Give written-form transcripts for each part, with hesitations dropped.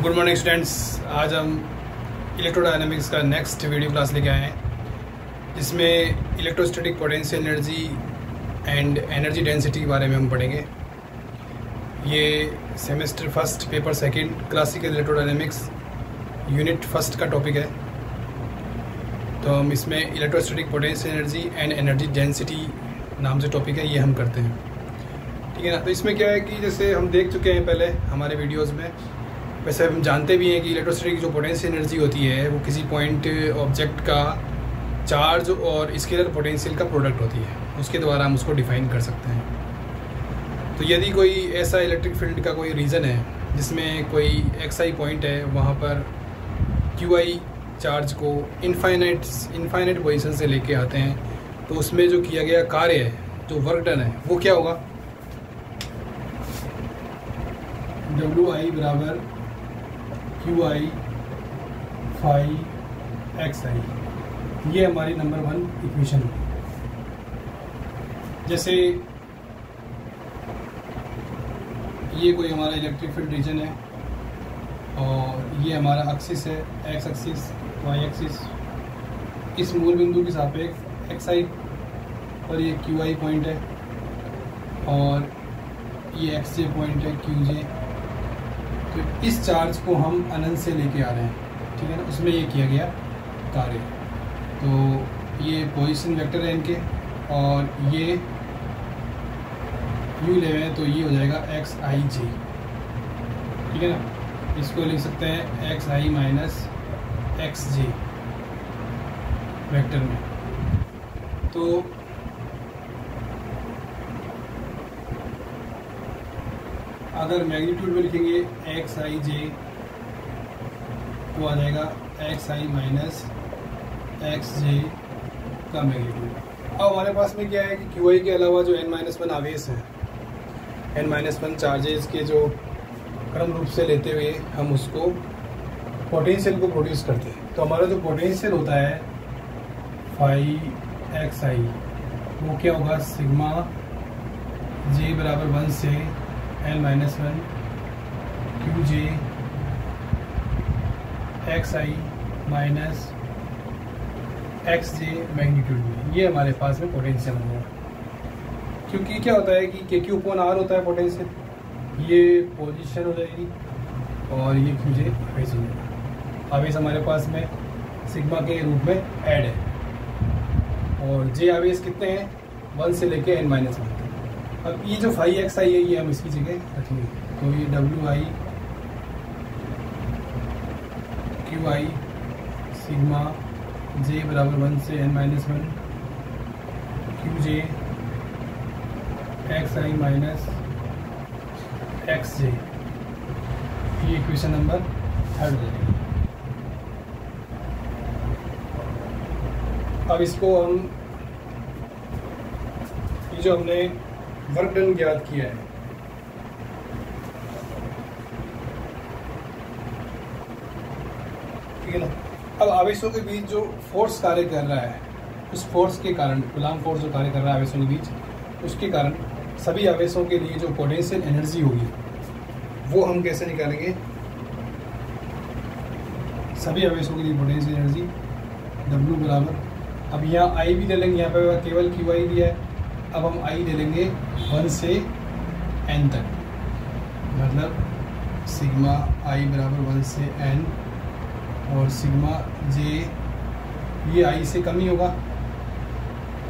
Good morning students. आज हम electrodynamics का नेक्स्ट वीडियो क्लास लेके आए हैं, जिसमें electrostatic potential energy and energy density के बारे में हम पढ़ेंगे। ये semester first paper second classical electrodynamics unit first का टॉपिक है। तो हम इसमें electrostatic potential energy and energy density नाम से टॉपिक है, ये हम करते हैं। ठीक है ना। तो इसमें क्या है कि जैसे हम देख चुके हैं पहले हमारे वीडियोस में, वैसे हम जानते भी हैं कि इलेक्ट्रोस्टैटिक जो पोटेंशियल एनर्जी होती है वो किसी पॉइंट ऑब्जेक्ट का चार्ज और स्केलर पोटेंशियल का प्रोडक्ट होती है, उसके द्वारा हम उसको डिफाइन कर सकते हैं। तो यदि कोई ऐसा इलेक्ट्रिक फील्ड का कोई रीज़न है जिसमें कोई एक्सआई पॉइंट है, वहाँ पर क्यूआई चार्ज को इनफाइनाइट पोजीशन से लेके आते हैं, तो उसमें जो किया गया कार्य है, जो वर्क डन है, वो क्या होगा? WI बराबर QI फाई XI। ये हमारी नंबर 1 इक्वेशन है। जैसे ये कोई हमारा इलेक्ट्रिक फील्ड रीजन है और ये हमारा एक्सिस है, एक्स एक्सिस, वाई एक्सिस। इस मूल बिंदु के सापेक्ष XI और ये QI पॉइंट है और ये XJ पॉइंट है, QJ। तो इस चार्ज को हम अनंत से लेके आ रहे हैं, ठीक है ना। उसमें ये किया गया कार्य। तो ये पोजीशन वेक्टर है इनके, और ये यू ले रहे हैं तो ये हो जाएगा XIJ, ठीक है ना। इसको लिख सकते हैं XI माइनस XJ वेक्टर में। तो अगर मैग्नीट्यूड में लिखेंगे XIJ तो आ जाएगा XI माइनस XJ का मैग्नीट्यूड। अब हमारे पास में क्या है कि QI के अलावा जो n-1 आवेश हैं, n-1 चार्जेस के जो क्रम रूप से लेते हुए हम उसको पोटेंशियल को प्रोड्यूस करते हैं। तो हमारा जो पोटेंशियल होता है फाई XI, वो क्या होगा? सिग्मा J बराबर 1 से n-1 QJ XI minus XJ magnitude में। ये हमारे पास में पोटेंशियल होगा। क्योंकि क्या होता है कि KQ/R होता है पोटेंशियल, ये पोजीशन हो जाएगी और ये QJ आवेश हो जाएगा। आवेश हमारे पास में सिग्मा के रूप में ऐड है, और J आवेश कितने हैं? 1 से लेके n-1। अब ये जो फाई XI है ये हम इसकी जगह रखेंगे। तो ये WI QI सिग्मा J बराबर 1 से n-1 QJ XI minus XJ। ये इक्वेशन नंबर 3 है। अब इसको हम, ये जो हमने वर्क डन ज्ञात किया है, ठीक है ना। अब आवेशों के बीच जो फोर्स कार्य कर रहा है, उस फोर्स के कारण, कूलम्ब फोर्स जो कार्य कर रहा है आवेशों के बीच, उसके कारण सभी आवेशों के लिए जो पोटेंशियल एनर्जी होगी वो हम कैसे निकालेंगे? सभी आवेशों के लिए पोटेंशियल एनर्जी W बराबर, अब यहाँ I भी ले लेंगे, यहाँ पे केवल QI दिया है, अब हम I ले लेंगे 1 से n तक, मतलब सिग्मा I बराबर 1 से n, और सिग्मा J ये I से कम ही होगा,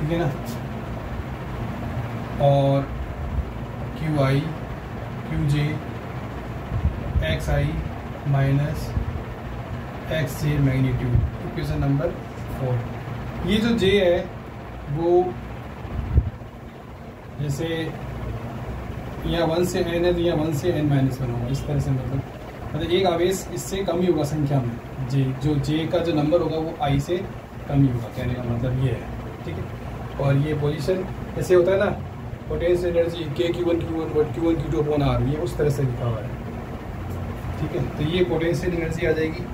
ठीक है ना। और QI QJ XI minus XJ magnitude, equation number 4। ये जो J है वो जैसे यहाँ 1 से n है तो यहाँ 1 से n-1 होगा, इस तरह से। मतलब एक आवेश इससे कम ही होगा संख्या में, जो J का जो नंबर होगा वो I से कम ही होगा, कहने का मतलब ये है, ठीक है। और ये पोजीशन जैसे होता है ना, पोटेंशियल एनर्जी Q1Q2/R, ये उस तरह से लिखा हुआ है, ठीक है। तो ये पोटेंशियल एनर्जी आ जाएगी।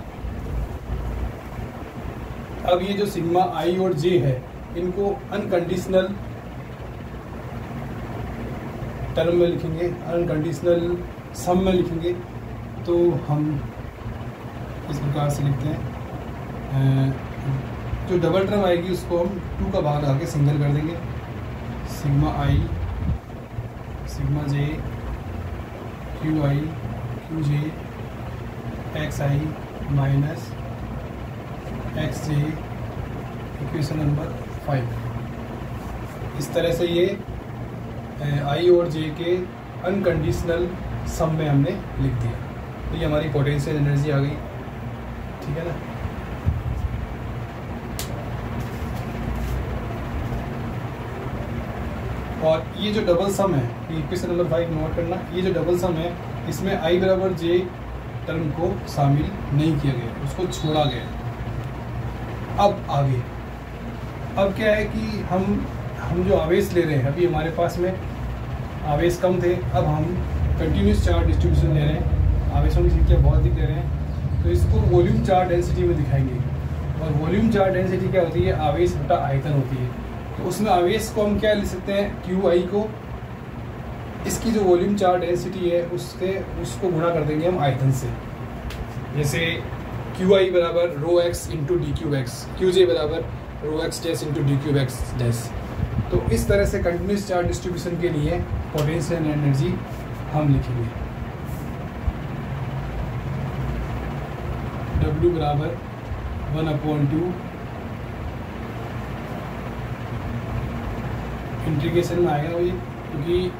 अब ये जो सिग्मा I और J है, इनको अनकंडीशनल टर्म में लिखेंगे, अनकंडीशनल सम में लिखेंगे, तो हम इस प्रकार से लिखते हैं। जो डबल टर्म आएगी उसको हम 2 का भाग लगा के सिंगल कर देंगे। Sigma I sigma J Q I Q J x I minus x J, equation number 5। इस तरह से ये आई और जे के अनकंडीशनल सम में हमने लिख दिया। तो ये हमारी पोटेंशियल एनर्जी आ गई, ठीक है ना। और ये जो डबल सम है, ये इक्वेशन नंबर 5 नोट करना, ये जो डबल सम है इसमें आई बराबर जे टर्म को शामिल नहीं किया गया, उसको छोड़ा गया। अब आगे अब क्या है कि हम जो आवेश ले रहे हैं, अभी हमारे पास में आवेश कम थे, अब हम कंटिन्यूस चार्ज डिस्ट्रीब्यूशन ले रहे हैं, आवेशों की संख्या बहुत अधिक ले रहे हैं, तो इसको वॉल्यूम चार्ज डेंसिटी में दिखाएंगे। और वॉल्यूम चार्ज डेंसिटी क्या होती है? आवेश बटा आयतन होती है। तो उसमें आवेश को हम क्या लिख सकते हैं? क्यू आई को इसकी जो वॉल्यूम चार्ज डेंसिटी है उसको गुणा कर देंगे हम आयतन से। जैसे क्यू आई बराबर rho X into D Q X, Q J बराबर rho X dash into D Q X dash. तो इस तरह से कंटिन्यूस चार्ज डिस्ट्रीब्यूशन के लिए पोटेंशियल एनर्जी हम लिखेंगे। W बराबर 1/2 इंटीग्रेशन में आएगा वही, क्योंकि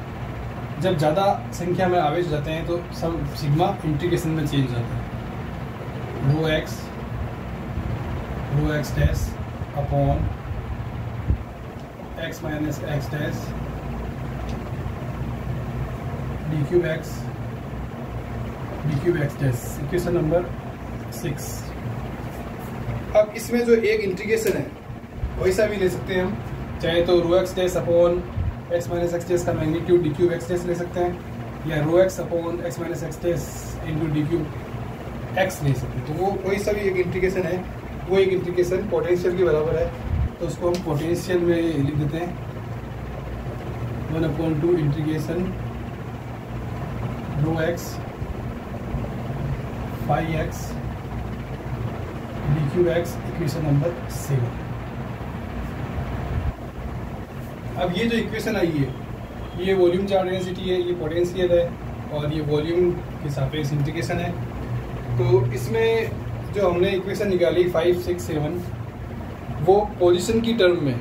जब ज़्यादा संख्या में आवेश हो जाते हैं तो सब सिग्मा इंटीग्रेशन में चेंज हो जाता है। Rho X dash upon X minus X dash D cube X dash, equation number 6। अब इसमें जो एक इंटीग्रेशन है वैसा भी ले सकते हैं हम, चाहे तो rho X dash upon X minus X dash का magnitude D cube X dash ले सकते हैं, या rho X upon X minus X dash into D cube X ले सकते हैं। तो वो कोई सा भी एक इंटीग्रेशन है, वो एक इंटीग्रेशन पोटेंशियल के बराबर है, तो उसको हम पोटेंशियल में लिख देते हैं 1/2 integration rho X phi X D cube X, equation number 7। अब ये जो इक्वेशन आई है ये वॉल्यूम चार्ज डेंसिटी है, ये पोटेंशियल है, और ये वॉल्यूम के सापेक्ष इंटीग्रेशन है। तो इसमें जो हमने इक्वेशन निकाली 5, 6, 7 वो पोजीशन की टर्म में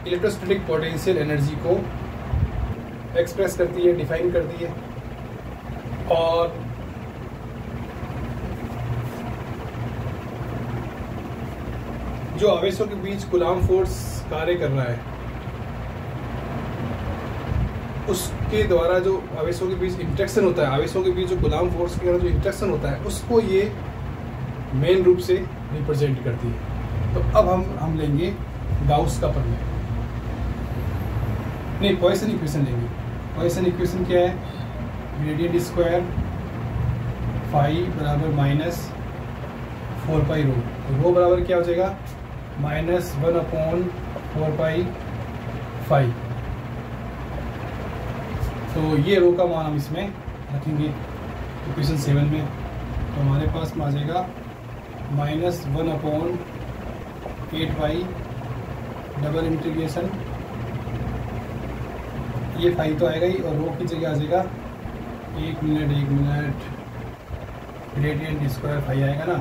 इलेक्ट्रोस्टैटिक पोटेंशियल एनर्जी को एक्सप्रेस करती है, डिफाइन करती है। और जो आवेशों के बीच कूलाम फोर्स कार्य कर रहा है उसके द्वारा जो आवेशों के बीच इंटरेक्शन होता है, आवेशों के बीच जो कूलाम फोर्स के द्वारा जो इंटरेक्शन होता है उसको ये मेन रूप से रिप्रेजेंट करती है। तो अब हम लेंगे गाउस का प्रमेय, नहीं पॉइसन इक्वेशन लेंगे। पॉइसन इक्वेशन क्या है? ग्रेडियंट स्क्वायर फाई बराबर माइनस 4 पाई रो, तो रो बराबर क्या हो जाएगा? माइनस 1/4 पाई फाई। तो ये रो का मान हम इसमें रखेंगे इक्वेशन 7 में, तो हमारे पास में आ जाएगा माइनस 1/8 पाई डबल इंटीग्रेशन, ये फाई तो आएगा ही, और रो की जगह आ जाएगा 1 मिनट ग्रेडियंट स्क्वायर फाई आएगा ना,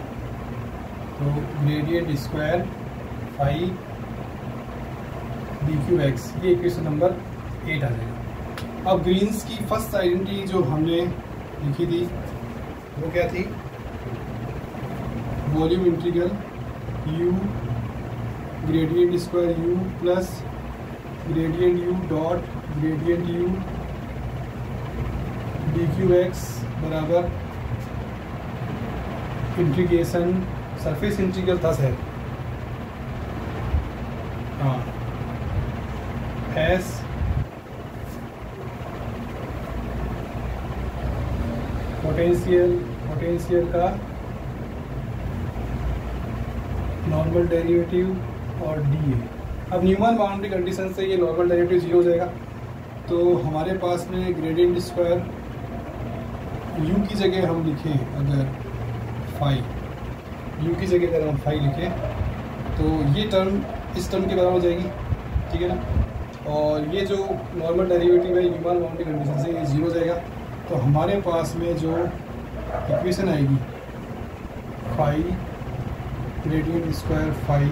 तो gradient square phi d cube x, ये इक्वेशन नंबर 8 आ जाएगा। अब ग्रीन्स की फर्स्ट आइडेंटिटी जो हमने लिखी थी वो क्या थी? Volume integral u gradient square u plus gradient u dot gradient u D cube x बराबर इंटीग्रेशन सरफेस इंटीग्रल था सर, हाँ, एस पोटेंशियल का नॉर्मल डेरिवेटिव और डी है। अब न्यूमैन बाउंड्री कंडीशन से ये नॉर्मल डेरिवेटिव 0 हो जाएगा, तो हमारे पास में ग्रेडियंट स्क्वायर u की जगह हम लिखें अगर फाई, यू की जगह अगर हम फाइव लिखें तो ये टर्म इस टर्म के बराबर हो जाएगी, ठीक है ना। और ये जो नॉर्मल डेरिवेटिव है न्यूमन बाउंड्री कंडीशन से ये 0 हो जाएगा। तो हमारे पास में जो इक्वेशन आएगी five gradient square five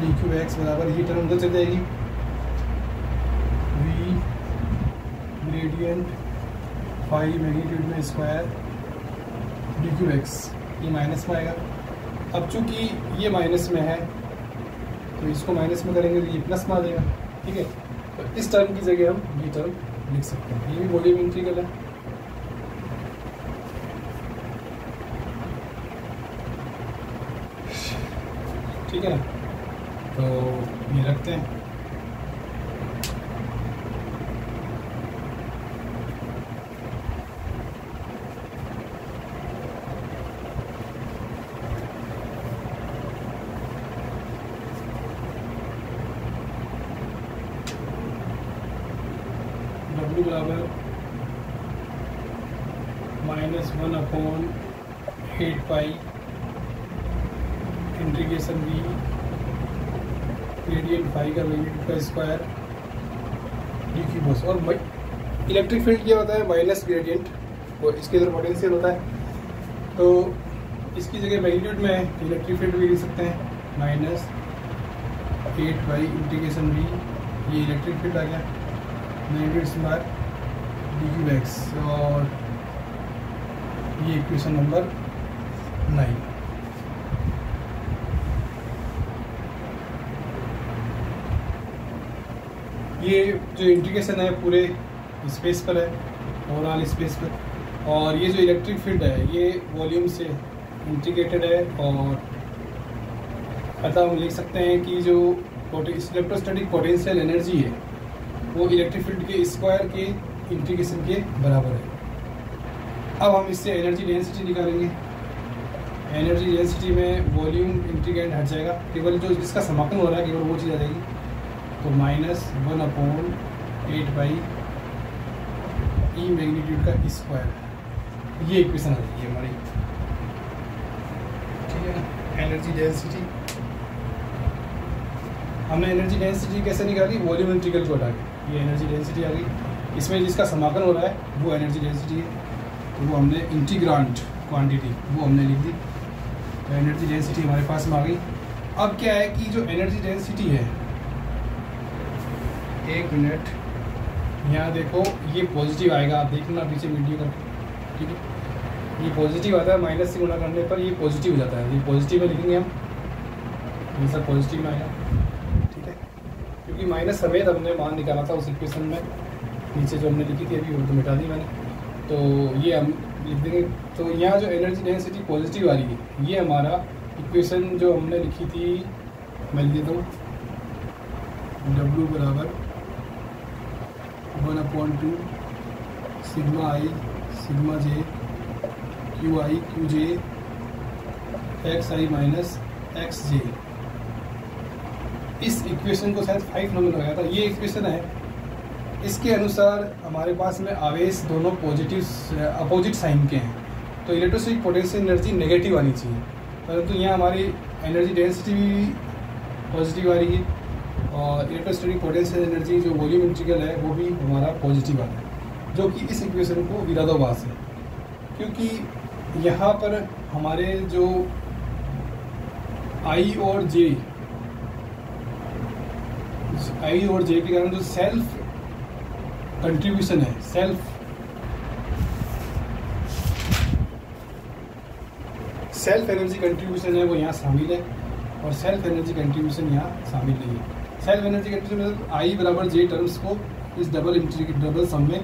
D Q x बराबर, ये टर्म उधर चल जाएगी, वी ग्रेडियंट फाइव मैग्नीट्यूड में स्क्वायर डी क्यू एक्स, ये माइनस में आएगा। अब चूंकि ये माइनस में है तो इसको माइनस में करेंगे तो ये प्लस में आ जाएगा, ठीक है। तो इस टर्म की जगह हम ये टर्म लिख सकते हैं, ये भी वॉल्यूम इंटीग्रल है। ठीक है ना, तो ये रखते हैं। W बराबर -1/8 पाई इंटीग्रेशन V ग्रेडियंट फाइव का मैग्नीट्यूड का स्क्वायर डी क्यू बस। और इलेक्ट्रिक फील्ड क्या होता है माइनस ग्रेडियंट, और इसके इधर पोटेंशियल होता है। तो इसकी जगह मैग्नीट्यूड में इलेक्ट्रिक फील्ड भी लिख सकते हैं -8 पाई इंटीग्रेशन V, ये इलेक्ट्रिक फील्ड आ गया magnitude square D Q x. और ये इक्वेशन नंबर 9। ये जो इंटीग्रेशन है पूरे स्पेस पर है, ओवरऑल स्पेस पर। और ये जो इलेक्ट्रिक फील्ड है ये वॉल्यूम से इंटीग्रेटेड है। और अतः हम लिख सकते हैं कि जो इलेक्ट्रोस्टैटिक पोटेंशियल एनर्जी है वो इलेक्ट्रिक फील्ड के स्क्वायर के इंटीग्रेशन के बराबर है। अब हम इससे एनर्जी डेंसिटी निकालेंगे। एनर्जी डेंसिटी में वॉल्यूम इंटीग्रेंड हट जाएगा, केवल जो जिसका समाकलन हो रहा है केवल वो चीज़ आ जाएगी। तो -1/8 पाई ई मैग्नीट्यूड का स्क्वायर, ये इक्वेशन आ जाएगी हमारी, ठीक है ना। एनर्जी डेंसिटी हमने एनर्जी डेंसिटी कैसे निकाली, वॉल्यूम इंटीग्रल को हटा के ये एनर्जी डेंसिटी आ गई। इसमें जिसका समाकलन हो रहा है वो एनर्जी डेंसिटी है, तो वो हमने इंटीग्रांट क्वांटिटी वो हमने लिख दी। तो एनर्जी डेंसिटी हमारे पास में आ गई। अब क्या है कि जो एनर्जी डेंसिटी है, एक मिनट यहाँ देखो, ये पॉजिटिव आएगा, आप देखना पीछे वीडियो का, ठीक है। ये पॉजिटिव आता है, माइनस से गुणा करने पर ये पॉजिटिव हो जाता है। ये पॉजिटिव में लिखेंगे हम, ये सब पॉजिटिव में आएगा, ठीक है। क्योंकि माइनस समेत हमने मान निकाला था उस इक्वेशन में, नीचे जो हमने लिखी थी अभी वो तो मिटा दी मैंने, तो ये हम लिख देंगे। तो यहाँ जो एनर्जी डेंसिटी पॉजिटिव आ रही है, ये हमारा इक्वेशन जो हमने लिखी थी, मैं लिख देता हूँ W बराबर 1/2 sigma i sigma j QI QJ XI minus XJ। इस इक्वेशन को शायद 5 नंबर लगाया था, ये इक्वेशन है। इसके अनुसार हमारे पास में आवेश दोनों पॉजिटिव अपोजिट साइन के हैं, तो इलेक्ट्रोस्टैटिक पोटेंशियल एनर्जी नेगेटिव आनी चाहिए, परंतु यहाँ हमारी एनर्जी डेंसिटी भी पॉजिटिव आ रही है और इलेक्ट्रोस्टैटिक पोटेंशियल एनर्जी जो वॉल्यूम इंटीग्रल है वो भी हमारा पॉजिटिव आ रहा है, जो कि इस इक्वेशन को विरोधाभास है। क्योंकि यहाँ पर हमारे जो I और J के कारण जो सेल्फ कंट्रीब्यूशन है, सेल्फ एनर्जी कंट्रीब्यूशन है वो यहाँ शामिल है, और सेल्फ एनर्जी कंट्रीब्यूशन यहाँ शामिल नहीं है। सेल्फ एनर्जी कंट्रीब्यूशन मतलब I बराबर J टर्म्स को इस डबल सम में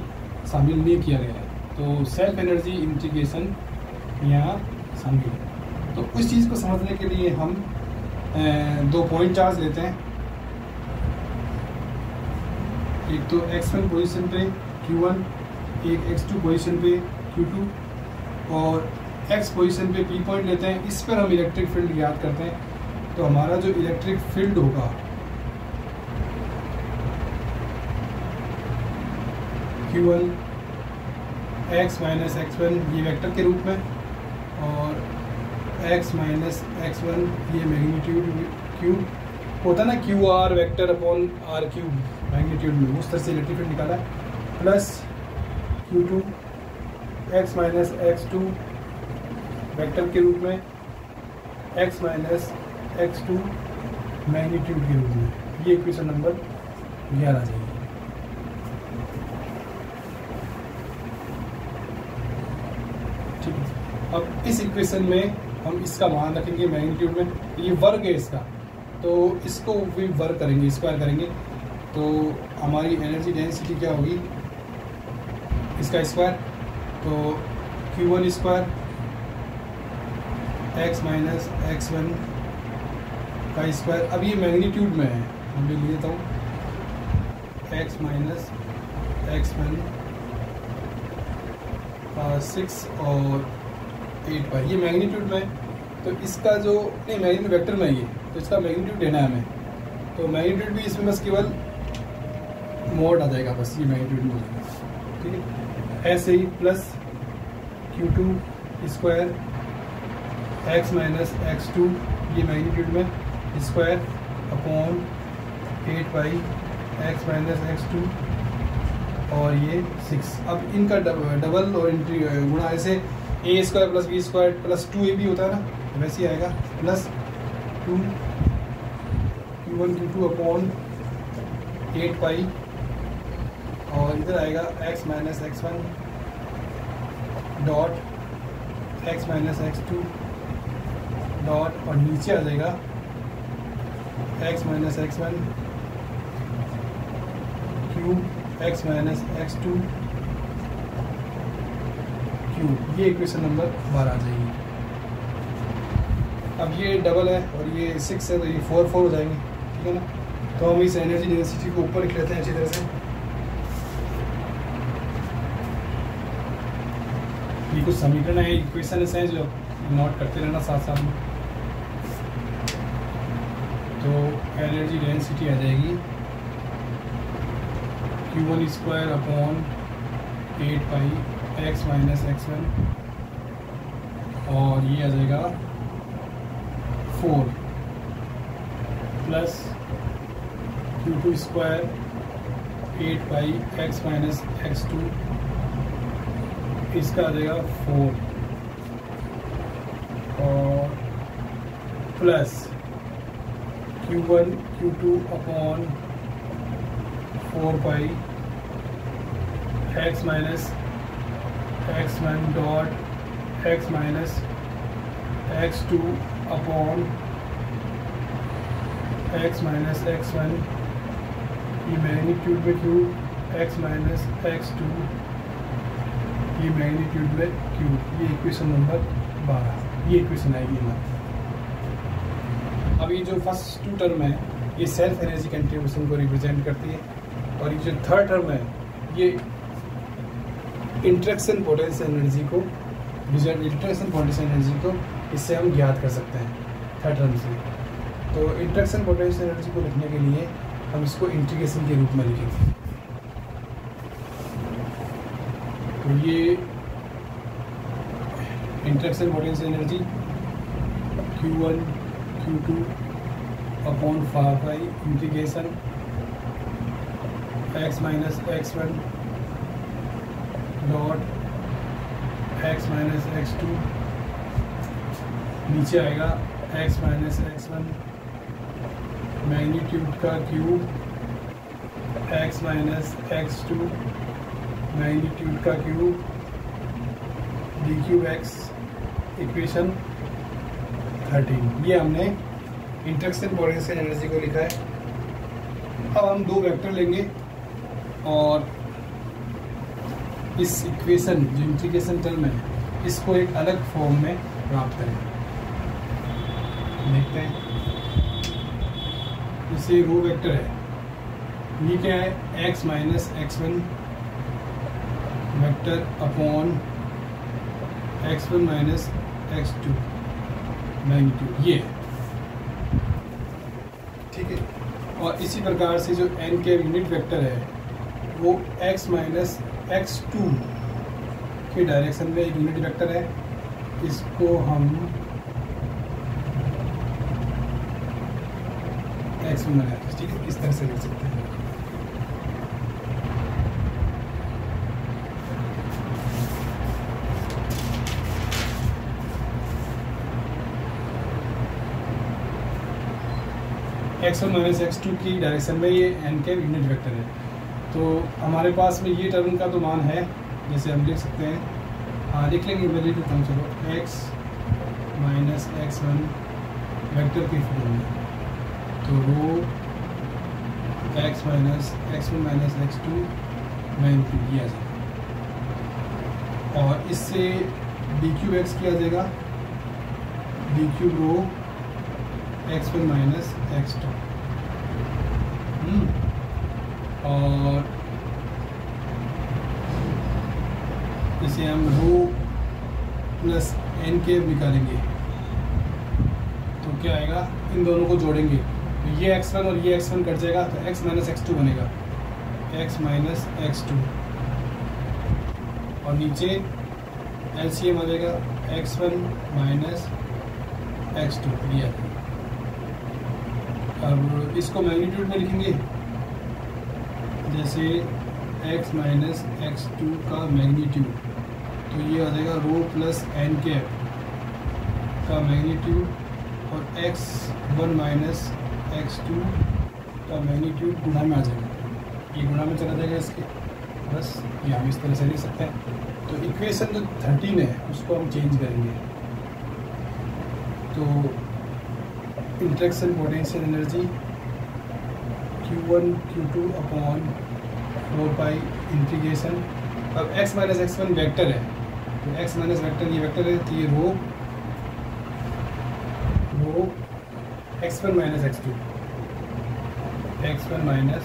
शामिल नहीं किया गया है, तो सेल्फ एनर्जी इंटीग्रेशन यहाँ शामिल है। तो उस चीज़ को समझने के लिए हम 2 पॉइंट चार्ज लेते हैं। एक तो x1 पोजीशन पे q1, एक x2 पोजीशन पे q2, और x पोजीशन पे p पॉइंट लेते हैं। इस पर हम इलेक्ट्रिक फील्ड याद करते हैं। तो हमारा जो इलेक्ट्रिक फील्ड होगा q1 x माइनस x1, ये वेक्टर के रूप में, और x माइनस x1 ये मैग्नीट्यूड क्यूब होता है ना, Q R vector upon R cube magnitude में, उस तरह से इलेक्ट्रिक फील्ड निकाला, plus Q2 x minus x2 vector के रूप में, x माइनस x2 मैग्नीट्यूड के रूप में। ये इक्वेशन नंबर 11 आ जाएगी। ठीक है, अब इस इक्वेशन में हम इसका मान रखेंगे मैग्नीट्यूड में, ये वर्ग है इसका, तो इसको भी वर्ग करेंगे, स्क्वायर करेंगे, तो हमारी एनर्जी डेंसिटी क्या होगी, इसका स्क्वायर, तो Q1 square x minus x1 का स्क्वायर। अब ये मैग्नीट्यूड में है, मैं लिख देता हूँ x माइनस x1 का 6 और 8 पाई, ये मैग्नीट्यूड में, तो इसका जो नहीं मैग्नीट्यूड वेक्टर में ये, तो इसका मैग्नीट्यूड लेना है हमें, तो मैग्नीट्यूड भी इसमें बस केवल मोड आ जाएगा, बस ये मैग्नीट्यूड में हो जाएगा। ठीक है, ऐसे ही plus Q2 square x minus x2 ये मैग्नीट्यूड में square upon 8 pi x minus x2 और ये 6। अब इनका डबल और गुणा, ऐसे a square plus b square plus 2ab होता है ना, वैसे ही आएगा, प्लस 2 Q1 Q2 अपॉन 8 पाई, और इधर आएगा x minus x1 dot x minus x2 dot, और नीचे आ जाएगा x minus x1 cube x minus x2 cube. ये इक्वेशन नंबर 12 आ जाएगी। अब ये डबल है और ये 6 है, तो ये 4 हो जाएंगे। ठीक है ना, तो हम इस एनर्जी डेंसिटी को ऊपर लिख लेते हैं अच्छी तरह से। ये कुछ समीकरण है, इक्वेशन है जो नोट करते रहना साथ साथ में। तो एनर्जी डेंसिटी आ जाएगी Q1 square upon 8 pi x minus x1, और ये आ जाएगा 4 plus Q2 square 8 pi x minus x2, इसका आ जाएगा 4, और प्लस Q1 Q2 अपॉन 4 पाई x minus x1 dot x minus x2 upon x minus x1, ये magnitude में cube x minus x2, ये magnitude में क्यूब। ये इक्वेशन नंबर 12, ये equation आएगी ना। अब ये जो फर्स्ट 2 टर्म है ये सेल्फ एनर्जी कंट्रीब्यूशन को रिप्रेजेंट करती है, और ये जो थर्ड टर्म है ये इंटरेक्शन पोटेंशियल एनर्जी को, इंटरेक्शन पोटेंशियल एनर्जी को इससे हम ज्ञात कर सकते हैं थर्ड टर्म से। तो इंटरेक्शन पोटेंशियल एनर्जी को लिखने के लिए हम इसको इंटीग्रेशन के रूप में लिखेंगे। तो ये interaction potential energy Q1 Q2 upon 4 pi integration x minus x1 dot x minus x2, नीचे आएगा x माइनस x1 मैग्नीट्यूड का cube x minus x2 magnitude का cube D cube x, equation 13। ये हमने इंटरेक्शन पोटेंशियल एनर्जी को लिखा है। अब हम 2 वेक्टर लेंगे और इस इक्वेशन जो इंटीग्रेशन टर्म है इसको एक अलग फॉर्म में प्राप्त करें। देखते हैं, जैसे रो वेक्टर है, ये क्या है, x minus x1 vector upon x1 minus x2 magnitude, ये है। ठीक है, और इसी प्रकार से जो n के यूनिट वेक्टर है वो x माइनस x2 के डायरेक्शन में एक यूनिट वेक्टर है, इसको हम एक्स में बनाते हैं, ठीक है, इस तरह से लिख सकते हैं। x1 माइनस x2 की डायरेक्शन में ये n के यूनिट वेक्टर है। तो हमारे पास में ये टर्म का तो मान है, जैसे हम लिख सकते हैं, हाँ लिख लेंगे वैल्यू टू टर्म, चलो x माइनस x1 वेक्टर की फॉर्म में, तो रो x minus x1 minus x2 magnitude किया जाएगा, और इससे डी क्यूब एक्स किया जाएगा, डी क्यूब रो x1 माइनस x2, और इसे हम रो प्लस एन के निकालेंगे, तो क्या आएगा, इन दोनों को जोड़ेंगे तो ये x1 और ये x1 कट जाएगा, तो x माइनस x2 बनेगा, x माइनस x2, और नीचे LCM आ जाएगा x1 माइनस x2 दिया। अब इसको मैग्नीट्यूड में लिखेंगे, जैसे x माइनस x2 का मैग्नीट्यूड, तो ये आ जाएगा रो प्लस एन कैप का मैग्नीट्यूड, और x1 माइनस x2 का मैग्नीट्यूड गुणा में आ जाएगा, ये गुणा में चला जाएगा इसके, बस ये हम इस तरह से लिख सकते हैं। तो इक्वेशन जो 13 है उसको हम चेंज करेंगे, तो interaction potential energy Q1 Q2 upon 4 pi integration, अब x माइनस x1 वेक्टर है, तो x माइनस वेक्टर ये वेक्टर है, तो ये रो x1 minus x2, x1 minus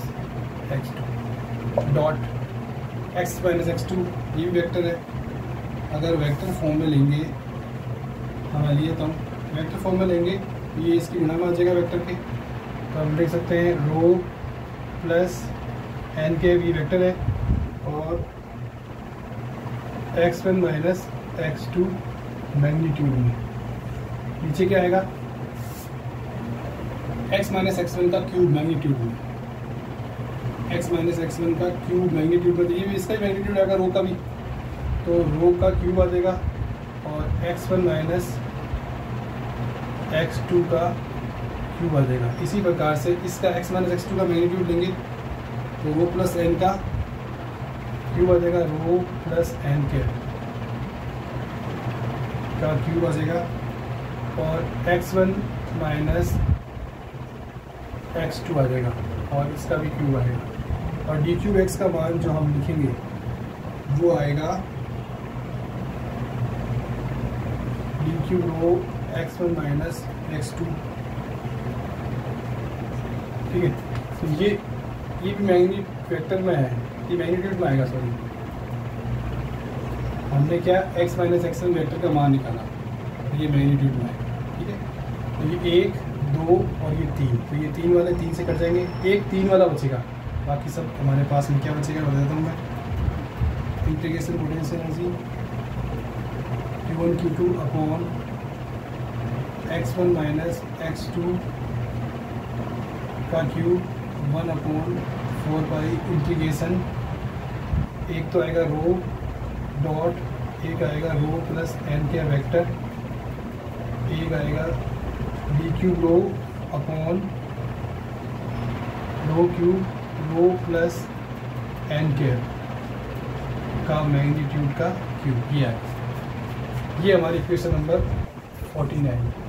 x2 dot x minus x2 ये भी वेक्टर है। अगर वेक्टर फॉर्म में लेंगे हमारे लिए, तो हम वेक्टर फॉर्म में लेंगे, ये इसकी गुणा में आ जाएगा वेक्टर के, तो हम लिख सकते हैं रो प्लस एन के भी वेक्टर है, और x1 माइनस x2 मैग्नीट्यूड में, नीचे क्या आएगा, x माइनस x1 का क्यूब मैग्नीट्यूड में, x माइनस x1 का क्यूब मैग्नीट्यूड में, ये भी इसका ही मैग्नीट्यूड आएगा रो का भी, तो रो का क्यूब आ जाएगा, और x1 माइनस x2 का क्यूब आ जाएगा। इसी प्रकार से इसका x माइनस x2 का मैग्नीट्यूड लेंगे, तो रो प्लस एन का क्यूब आ जाएगा, रो प्लस एन के का क्यूब आ जाएगा, और x1 माइनस x2 आ जाएगा, और इसका भी क्यूब आएगा, और डी क्यूब एक्स का मान जो हम लिखेंगे वो आएगा डी क्यूब रो x1 माइनस x2, ठीक है। तो ये भी मैग्नीट्यूड वेक्टर में है, ये मैग्नीट्यूड में आएगा, सॉरी हमने क्या x माइनस x1 वेक्टर का मान निकाला, तो ये मैग्नीट्यूड में आएगा, ठीक है। तो ये 1 2 और ये 3, तो ये 3 वाले 3 से कट जाएंगे, एक 3 वाला बचेगा, बाकी सब हमारे पास में क्या बचेगा बताता हूँ मैं। Integration potential energy Q1 Q2 upon x1 minus x2 का क्यूब 1 अपॉन 4 पाई इंटीग्रेशन, एक तो आएगा रो डॉट, एक आएगा rho plus N K vector, एक आएगा D cube rho upon rho cube rho plus N K का मैग्नीट्यूड का क्यूब, ये हमारी इक्वेशन नंबर 49 है।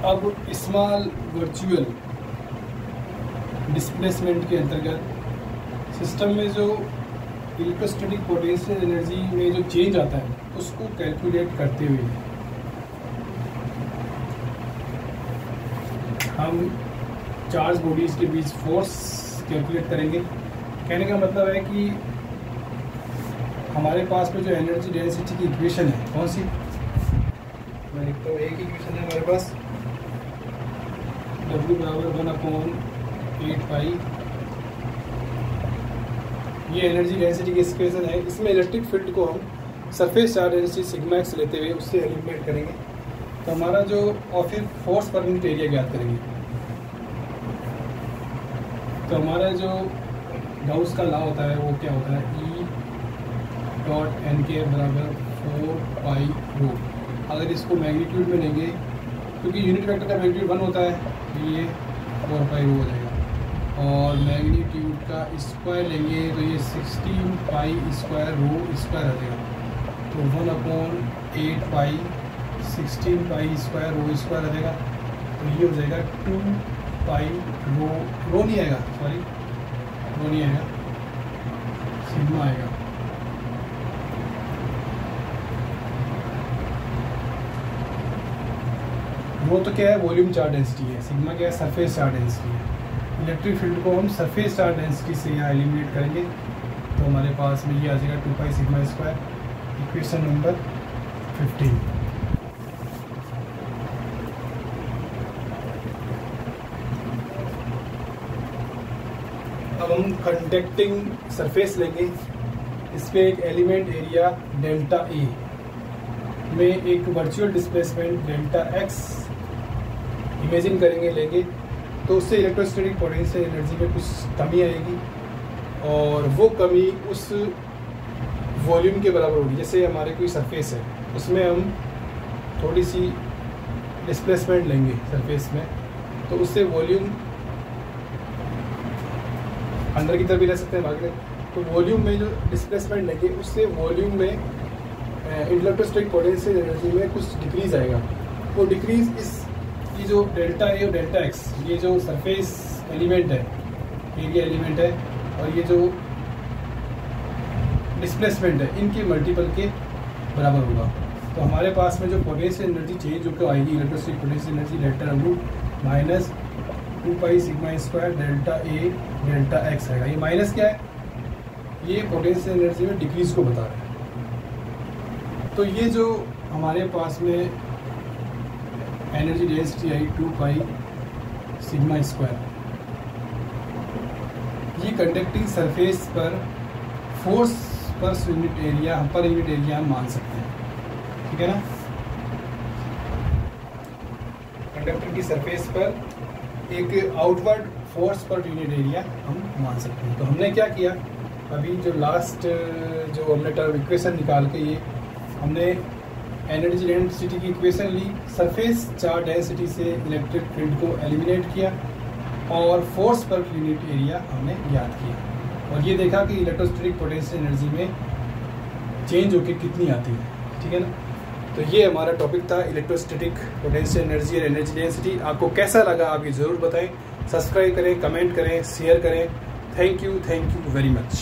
अब स्मॉल वर्चुअल डिस्प्लेसमेंट के अंतर्गत सिस्टम में जो इलेक्ट्रोस्टैटिक पोटेंशियल एनर्जी में जो चेंज आता है उसको कैलकुलेट करते हुए हम चार्ज बॉडीज़ के बीच फोर्स कैलकुलेट करेंगे। कहने का मतलब है कि हमारे पास में जो एनर्जी डेंसिटी की इक्वेशन है कौन सी, मैं लिखता हूँ, एक ही इक्वेशन है हमारे पास, W बराबर 1/8 पाई। ये एनर्जी डेंसिटी की इक्वेशन है। इसमें इलेक्ट्रिक फील्ड को हम surface charge density sigma x लेते हुए उससे एलिमिनेट करेंगे, तो हमारा जो, और फिर फोर्स पर यूनिट एरिया ज्ञात करेंगे। तो हमारा जो गाउस का लॉ होता है वो क्या होता है, E.N के बराबर 4 पाई रो। अगर इसको मैग्नीट्यूड में लेंगे, क्योंकि यूनिट वेक्टर का मैग्नीट्यूड 1 होता है, तो ये 4 पाई रो हो जाएगा। और मैग्नीट्यूड का स्क्वायर लेंगे तो ये 16 पाई स्क्वायर रो स्क्वायर आ जाएगा। तो 1/8 पाई 16 पाई स्क्वायर रो स्क्वायर आ जाएगा। तो ये हो जाएगा 2 पाई रो नहीं आएगा, सॉरी रो नहीं आएगा, सिग्मा आएगा। वो तो क्या है, वॉल्यूम चार्ज डेंसिटी है। सिग्मा क्या है, सरफेस चार्ज डेंसिटी है। इलेक्ट्रिक फील्ड को हम सरफेस चार्ज डेंसिटी से यहाँ एलिमिनेट करेंगे, तो हमारे पास में ये आ जाएगा 2 pi sigma square, equation number 15। अब हम कंडक्टिंग सरफेस लेंगे, इस पे एक एलिमेंट एरिया डेल्टा ए में एक virtual displacement delta x imagine करेंगे, लेंगे, तो उससे इलेक्ट्रोस्टैटिक पोटेंशियल एनर्जी में कुछ कमी आएगी, और वो कमी उस वॉल्यूम के बराबर होगी। जैसे हमारे कोई सरफेस है, उसमें हम थोड़ी सी डिस्प्लेसमेंट लेंगे सरफेस में, तो उससे वॉल्यूम अंदर की तरफ भी रह सकते हैं, बाकी तो वॉल्यूम में जो डिस्प्लेसमेंट लेंगे उससे वॉल्यूम में इलेक्ट्रोस्टैटिक पोटेंशियल एनर्जी में कुछ डिक्रीज आएगा। वो डिक्रीज ये जो डेल्टा ए और डेल्टा एक्स, ये जो सरफेस एलिमेंट है, एरिया एलिमेंट है, और ये जो डिस्प्लेसमेंट है, इनके मल्टीपल के बराबर होगा। तो हमारे पास में जो पोटेंशियल एनर्जी चाहिए जो कि आएगी, electrostatic potential energy delta W minus 2 pi sigma square delta A delta X आएगा। ये माइनस क्या है, ये पोटेंशियल एनर्जी में डिक्रीज को बता रहा है। तो ये जो हमारे पास में एनर्जी डेंसिटी आई 2 पाई सिग्मा स्क्वायर, ये कंडक्टिंग सरफेस पर force per unit area, per unit area हम मान सकते हैं, ठीक है ना। कंडक्टर की सरफेस पर एक outward force per unit area हम मान सकते हैं। तो हमने क्या किया, अभी जो लास्ट जो हमने टर्म इक्वेशन निकाल के, ये हमने एनर्जी डेंसिटी की इक्वेशन ली, सरफेस चार्ज डेंसिटी से इलेक्ट्रिक फील्ड को एलिमिनेट किया, और फोर्स पर यूनिट एरिया हमने ज्ञात किया, और ये देखा कि इलेक्ट्रोस्टैटिक पोटेंशियल एनर्जी में चेंज होकर कितनी आती है, ठीक है ना। तो ये हमारा टॉपिक था, इलेक्ट्रोस्टैटिक पोटेंशियल एनर्जी और एनर्जी डेंसिटी। आपको कैसा लगा आप ये ज़रूर बताएं, सब्सक्राइब करें, कमेंट करें, शेयर करें। Thank you very much.